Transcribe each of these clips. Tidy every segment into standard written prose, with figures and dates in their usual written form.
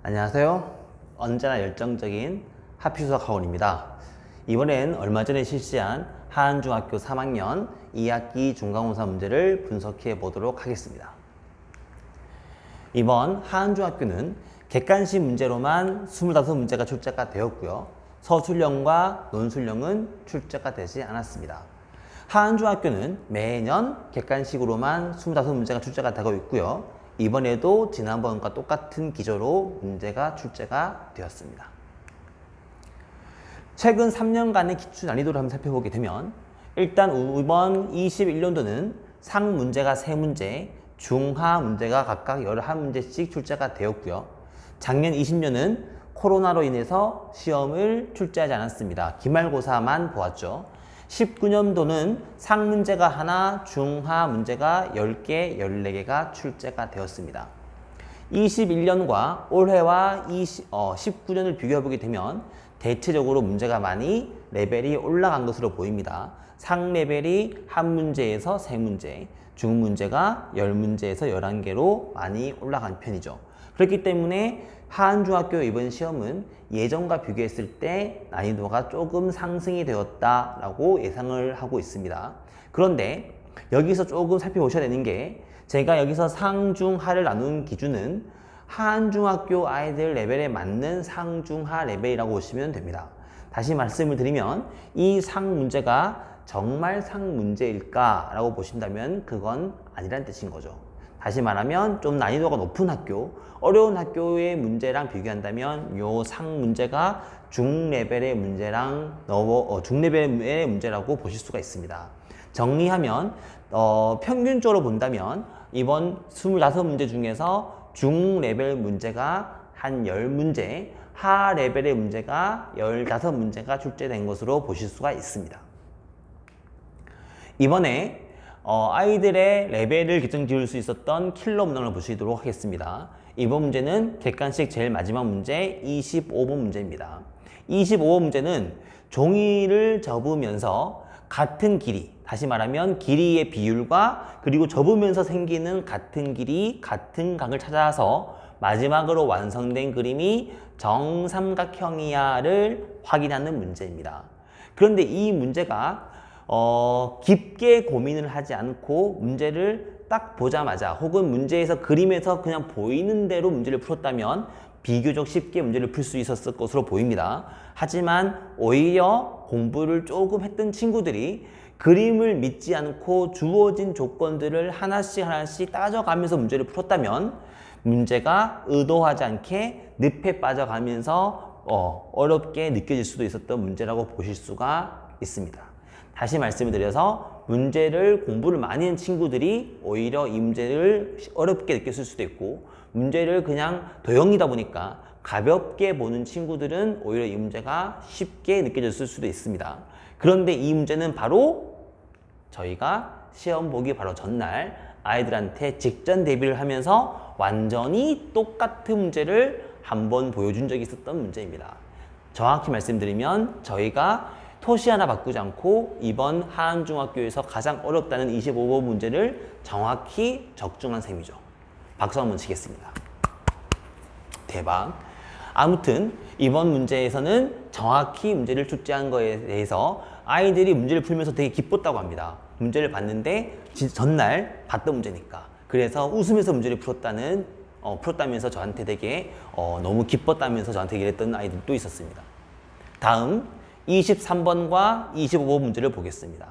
안녕하세요. 언제나 열정적인 하필수학 학원입니다. 이번엔 얼마 전에 실시한 하안중학교 3학년 2학기 중간고사 문제를 분석해 보도록 하겠습니다. 이번 하안중학교는 객관식 문제로만 25문제가 출제가 되었고요. 서술형과 논술형은 출제가 되지 않았습니다. 하안중학교는 매년 객관식으로만 25문제가 출제가 되고 있고요. 이번에도 지난번과 똑같은 기조로 문제가 출제가 되었습니다. 최근 3년간의 기출 난이도를 한번 살펴보게 되면 일단 이번 21년도는 상 문제가 3문제, 중하 문제가 각각 11문제씩 출제가 되었고요. 작년 20년은 코로나로 인해서 시험을 출제하지 않았습니다. 기말고사만 보았죠. 19년도는 상 문제가 하나, 중하 문제가 10개, 14개가 출제가 되었습니다. 21년과 올해와 19년을 비교해보게 되면 대체적으로 문제가 많이 레벨이 올라간 것으로 보입니다. 상 레벨이 한 문제에서 3문제, 중 문제가 10문제에서 11개로 많이 올라간 편이죠. 그렇기 때문에 하안중학교 이번 시험은 예전과 비교했을 때 난이도가 조금 상승이 되었다라고 예상을 하고 있습니다. 그런데 여기서 조금 살펴보셔야 되는 게 제가 여기서 상, 중, 하를 나눈 기준은 하안중학교 아이들 레벨에 맞는 상, 중, 하 레벨이라고 보시면 됩니다. 다시 말씀을 드리면 이 상 문제가 정말 상 문제일까라고 보신다면 그건 아니란 뜻인 거죠. 다시 말하면 좀 난이도가 높은 학교, 어려운 학교의 문제랑 비교한다면 요 상 문제가 중레벨의 문제랑 중레벨의 문제라고 보실 수가 있습니다. 정리하면 평균적으로 본다면 이번 25문제 중에서 중레벨 문제가 한 10문제, 하 레벨의 문제가 15문제가 출제된 것으로 보실 수가 있습니다. 이번에 아이들의 레벨을 결정 지을 수 있었던 킬러 문항을 보시도록 하겠습니다. 이번 문제는 객관식 제일 마지막 문제 25번 문제입니다. 25번 문제는 종이를 접으면서 같은 길이, 다시 말하면 길이의 비율과 그리고 접으면서 생기는 같은 길이, 같은 각을 찾아서 마지막으로 완성된 그림이 정삼각형이야를 확인하는 문제입니다. 그런데 이 문제가 깊게 고민을 하지 않고 문제를 딱 보자마자 혹은 문제에서 그림에서 그냥 보이는 대로 문제를 풀었다면 비교적 쉽게 문제를 풀 수 있었을 것으로 보입니다. 하지만 오히려 공부를 조금 했던 친구들이 그림을 믿지 않고 주어진 조건들을 하나씩 따져가면서 문제를 풀었다면 문제가 의도하지 않게 늪에 빠져가면서 어렵게 느껴질 수도 있었던 문제라고 보실 수가 있습니다. 다시 말씀을 드려서 문제를 공부를 많이 한 친구들이 오히려 이 문제를 어렵게 느꼈을 수도 있고 문제를 그냥 도형이다 보니까 가볍게 보는 친구들은 오히려 이 문제가 쉽게 느껴졌을 수도 있습니다. 그런데 이 문제는 바로 저희가 시험 보기 바로 전날 아이들한테 직전 대비를 하면서 완전히 똑같은 문제를 한번 보여준 적이 있었던 문제입니다. 정확히 말씀드리면 저희가 토시 하나 바꾸지 않고 이번 하안중학교에서 가장 어렵다는 25번 문제를 정확히 적중한 셈이죠. 박수 한번 치겠습니다. 대박. 아무튼 이번 문제에서는 정확히 문제를 출제한 거에 대해서 아이들이 문제를 풀면서 되게 기뻤다고 합니다. 문제를 봤는데 전날 봤던 문제니까. 그래서 웃으면서 문제를 풀었다면서 저한테 되게 너무 기뻤다면서 저한테 얘기했던 아이들도 있었습니다. 다음 23번과 25번 문제를 보겠습니다.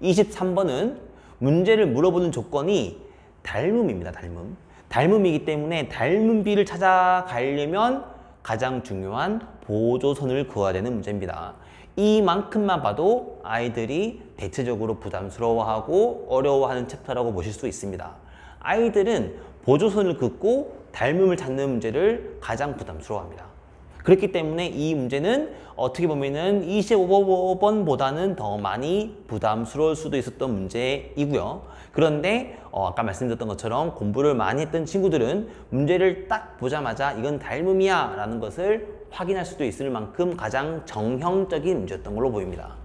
23번은 문제를 물어보는 조건이 닮음입니다. 닮음이기 때문에 닮음비를 찾아가려면 가장 중요한 보조선을 그어야 되는 문제입니다. 이만큼만 봐도 아이들이 대체적으로 부담스러워하고 어려워하는 챕터라고 보실 수 있습니다. 아이들은 보조선을 긋고 닮음을 찾는 문제를 가장 부담스러워합니다. 그렇기 때문에 이 문제는 어떻게 보면은 25번보다는 더 많이 부담스러울 수도 있었던 문제이고요. 그런데 아까 말씀드렸던 것처럼 공부를 많이 했던 친구들은 문제를 딱 보자마자 이건 닮음이야 라는 것을 확인할 수도 있을 만큼 가장 정형적인 문제였던 걸로 보입니다.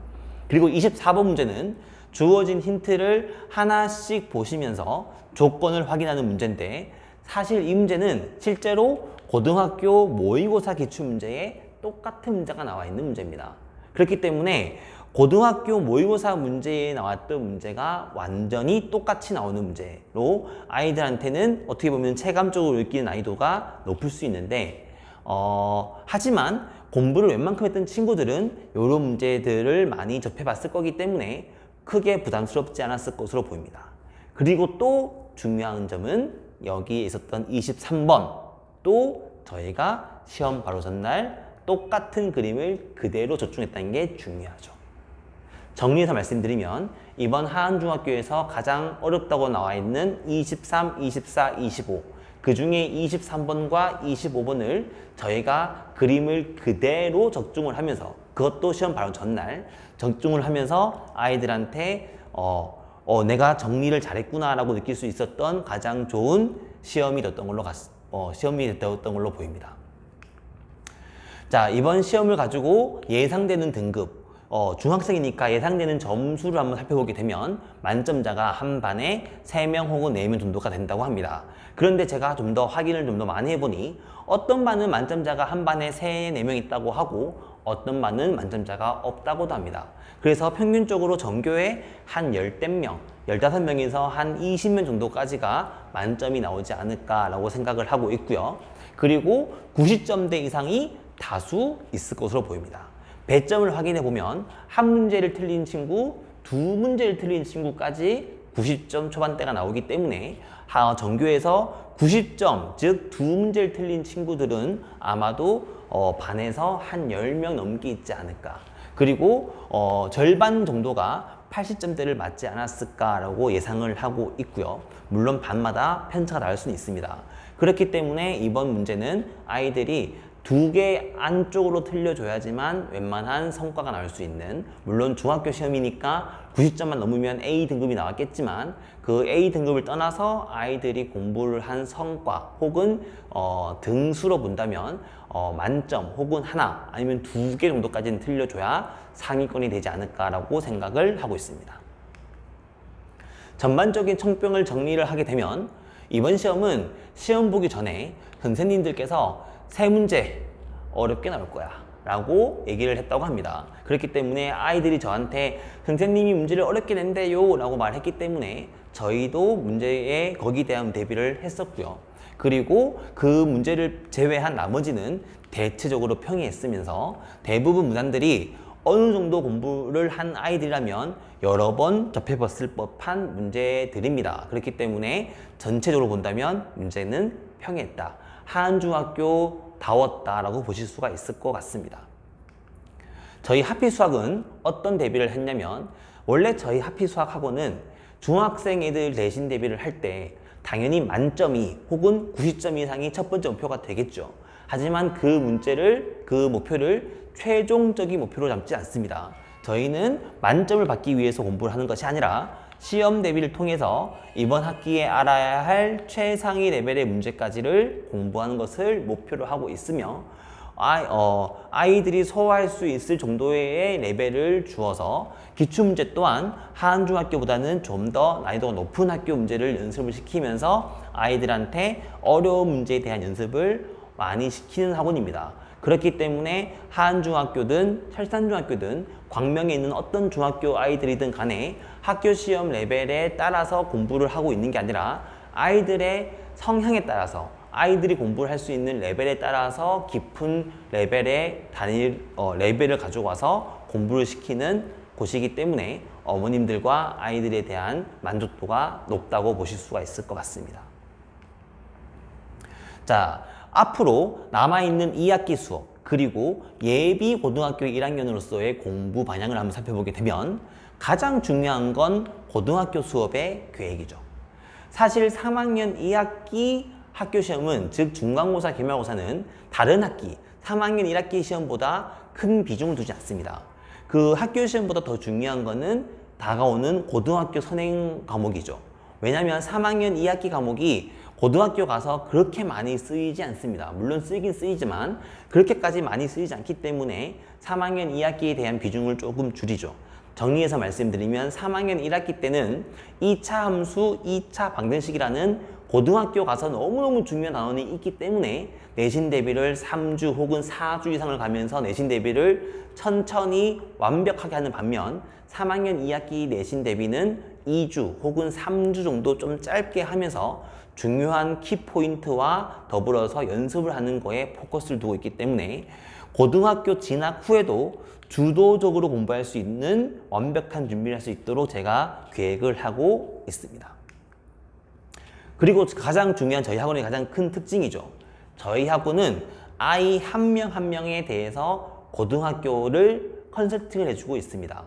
그리고 24번 문제는 주어진 힌트를 하나씩 보시면서 조건을 확인하는 문제인데 사실 이 문제는 실제로 고등학교 모의고사 기출문제에 똑같은 문제가 나와 있는 문제입니다. 그렇기 때문에 고등학교 모의고사 문제에 나왔던 문제가 완전히 똑같이 나오는 문제로 아이들한테는 어떻게 보면 체감적으로 느끼는 난이도가 높을 수 있는데 하지만 공부를 웬만큼 했던 친구들은 이런 문제들을 많이 접해봤을 거기 때문에 크게 부담스럽지 않았을 것으로 보입니다. 그리고 또 중요한 점은 여기에 있었던 23번 또 저희가 시험 바로 전날 똑같은 그림을 그대로 적중했다는 게 중요하죠. 정리해서 말씀드리면 이번 하안중학교에서 가장 어렵다고 나와 있는 23, 24, 25 그 중에 23번과 25번을 저희가 그림을 그대로 적중을 하면서 그것도 시험 바로 전날 적중을 하면서 아이들한테 내가 정리를 잘했구나 라고 느낄 수 있었던 가장 좋은 시험이 됐던 걸로 보입니다. 자, 이번 시험을 가지고 예상되는 등급 중학생이니까 예상되는 점수를 한번 살펴보게 되면 만점자가 한 반에 3명 혹은 4명 정도가 된다고 합니다. 그런데 제가 좀 더 확인을 좀 더 많이 해보니 어떤 반은 만점자가 한 반에 3, 4명 있다고 하고 어떤 반은 만점자가 없다고도 합니다. 그래서 평균적으로 전교에 한 10명, 15명에서 한 20명 정도까지가 만점이 나오지 않을까라고 생각을 하고 있고요. 그리고 90점대 이상이 다수 있을 것으로 보입니다. 배점을 확인해 보면 한 문제를 틀린 친구, 두 문제를 틀린 친구까지 90점 초반대가 나오기 때문에 전교에서 90점, 즉 두 문제를 틀린 친구들은 아마도 반에서 한 10명 넘게 있지 않을까. 그리고 절반 정도가 80점대를 맞지 않았을까라고 예상을 하고 있고요. 물론 반마다 편차가 나올 수는 있습니다. 그렇기 때문에 이번 문제는 아이들이 2개 안쪽으로 틀려줘야지만 웬만한 성과가 나올 수 있는, 물론 중학교 시험이니까 90점만 넘으면 A 등급이 나왔겠지만 그 A 등급을 떠나서 아이들이 공부를 한 성과 혹은 등수로 본다면 만점 혹은 하나 아니면 2개 정도까지는 틀려줘야 상위권이 되지 않을까라고 생각을 하고 있습니다. 전반적인 총평을 정리를 하게 되면 이번 시험은 시험 보기 전에 선생님들께서 3문제 어렵게 나올 거야 라고 얘기를 했다고 합니다. 그렇기 때문에 아이들이 저한테 선생님이 문제를 어렵게 낸대요 라고 말했기 때문에 저희도 문제에 거기에 대한 대비를 했었고요. 그리고 그 문제를 제외한 나머지는 대체적으로 평이했으면서 대부분 문항들이 어느 정도 공부를 한 아이들이라면 여러 번 접해봤을 법한 문제들입니다. 그렇기 때문에 전체적으로 본다면 문제는 평이했다. 하안중학교 다웠다라고 보실 수가 있을 것 같습니다. 저희 하피수학은 어떤 대비를 했냐면 원래 저희 하피수학학원은 중학생 애들 대신 대비를 할 때 당연히 만점이 혹은 90점 이상이 첫 번째 목표가 되겠죠. 하지만 그 목표를 최종적인 목표로 잡지 않습니다. 저희는 만점을 받기 위해서 공부를 하는 것이 아니라 시험 대비를 통해서 이번 학기에 알아야 할 최상위 레벨의 문제까지를 공부하는 것을 목표로 하고 있으며 아이들이 소화할 수 있을 정도의 레벨을 주어서 기출문제 또한 하안중학교보다는 좀 더 난이도가 높은 학교 문제를 연습을 시키면서 아이들한테 어려운 문제에 대한 연습을 많이 시키는 학원입니다. 그렇기 때문에 하안중학교든 철산중학교든 광명에 있는 어떤 중학교 아이들이든 간에 학교 시험 레벨에 따라서 공부를 하고 있는 게 아니라 아이들의 성향에 따라서 아이들이 공부를 할 수 있는 레벨에 따라서 깊은 레벨의 레벨을 가지고 와서 공부를 시키는 곳이기 때문에 어머님들과 아이들에 대한 만족도가 높다고 보실 수가 있을 것 같습니다. 자, 앞으로 남아있는 2학기 수업 그리고 예비 고등학교 1학년으로서의 공부 방향을 한번 살펴보게 되면 가장 중요한 건 고등학교 수업의 계획이죠. 사실 3학년 2학기 학교 시험은 즉 중간고사, 기말고사는 다른 학기 3학년 1학기 시험보다 큰 비중을 두지 않습니다. 그 학교 시험보다 더 중요한 거는 다가오는 고등학교 선행 과목이죠. 왜냐하면 3학년 2학기 과목이 고등학교 가서 그렇게 많이 쓰이지 않습니다. 물론 쓰이긴 쓰이지만 그렇게까지 많이 쓰이지 않기 때문에 3학년 2학기에 대한 비중을 조금 줄이죠. 정리해서 말씀드리면 3학년 1학기 때는 2차 함수, 2차 방정식이라는 고등학교 가서 너무너무 중요한 단원이 있기 때문에 내신 대비를 3주 혹은 4주 이상을 가면서 내신 대비를 천천히 완벽하게 하는 반면 3학년 2학기 내신 대비는 2주 혹은 3주 정도 좀 짧게 하면서 중요한 키포인트와 더불어서 연습을 하는 거에 포커스를 두고 있기 때문에 고등학교 진학 후에도 주도적으로 공부할 수 있는 완벽한 준비를 할 수 있도록 제가 계획을 하고 있습니다. 그리고 가장 중요한 저희 학원의 가장 큰 특징이죠. 저희 학원은 아이 한 명 한 명에 대해서 고등학교를 컨설팅을 해주고 있습니다.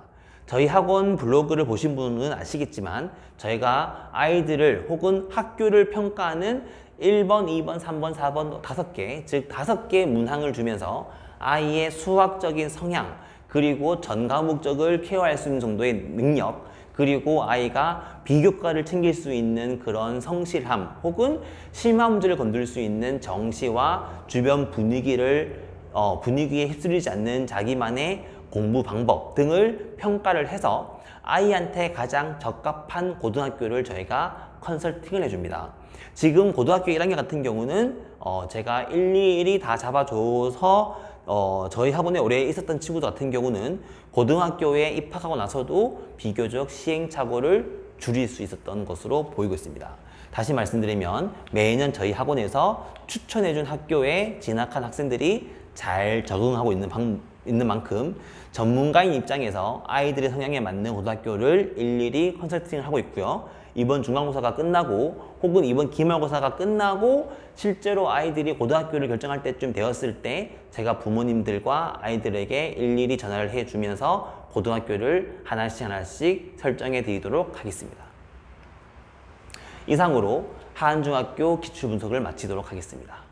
저희 학원 블로그를 보신 분은 아시겠지만 저희가 아이들을 혹은 학교를 평가하는 1번, 2번, 3번, 4번 5개, 즉 5개의 문항을 주면서 아이의 수학적인 성향, 그리고 전 과목적을 케어할 수 있는 정도의 능력, 그리고 아이가 비교과를 챙길 수 있는 그런 성실함 혹은 심화 문제를 건들 수 있는 정시와 주변 분위기에 휩쓸리지 않는 자기만의 공부 방법 등을 평가를 해서 아이한테 가장 적합한 고등학교를 저희가 컨설팅을 해줍니다. 지금 고등학교 1학년 같은 경우는 제가 일일이 다 잡아줘서 저희 학원에 오래 있었던 친구들 같은 경우는 고등학교에 입학하고 나서도 비교적 시행착오를 줄일 수 있었던 것으로 보이고 있습니다. 다시 말씀드리면 매년 저희 학원에서 추천해준 학교에 진학한 학생들이 잘 적응하고 있는 만큼 전문가인 입장에서 아이들의 성향에 맞는 고등학교를 일일이 컨설팅을 하고 있고요. 이번 중간고사가 끝나고 혹은 이번 기말고사가 끝나고 실제로 아이들이 고등학교를 결정할 때쯤 되었을 때 제가 부모님들과 아이들에게 일일이 전화를 해주면서 고등학교를 하나씩 설정해 드리도록 하겠습니다. 이상으로 하안중학교 기출분석을 마치도록 하겠습니다.